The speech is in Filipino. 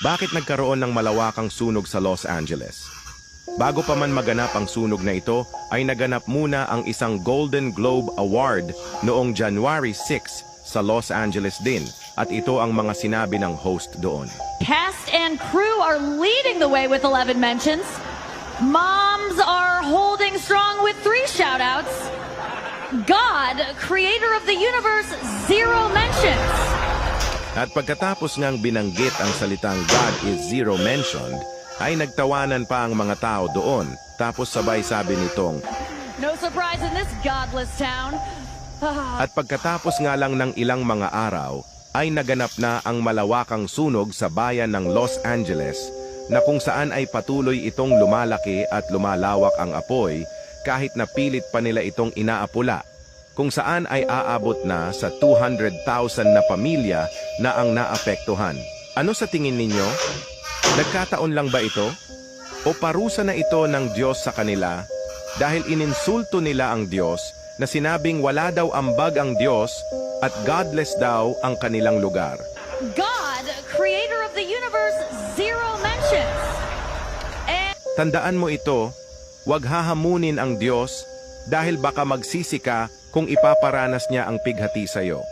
Bakit nagkaroon ng malawakang sunog sa Los Angeles? Bago pa man maganap ang sunog na ito, ay naganap muna ang isang Golden Globe Award noong January 6 sa Los Angeles din. At ito ang mga sinabi ng host doon. Cast and crew are leading the way with 11 mentions. Moms are holding strong with 3 shout-outs. God, creator of the universe, 0 mentions. At pagkatapos ngang binanggit ang salitang God is zero mentioned, ay nagtawanan pa ang mga tao doon. Tapos sabay sabi nitong, No surprise in this godless town. at pagkatapos nga lang ng ilang mga araw, ay naganap na ang malawakang sunog sa bayan ng Los Angeles na kung saan ay patuloy itong lumalaki at lumalawak ang apoy kahit na pilit pa nila itong inaapula, kung saan ay aabot na sa 200,000 na pamilya na ang naapektuhan. Ano sa tingin ninyo? Nagkataon lang ba ito? O parusa na ito ng Diyos sa kanila dahil ininsulto nila ang Diyos na sinabing wala daw ambag ang Diyos at godless daw ang kanilang lugar? God, creator of the universe, 0 mentions. And Tandaan mo ito, huwag hahamunin ang Diyos dahil baka magsisi ka kung ipaparanas niya ang pighati sa iyo.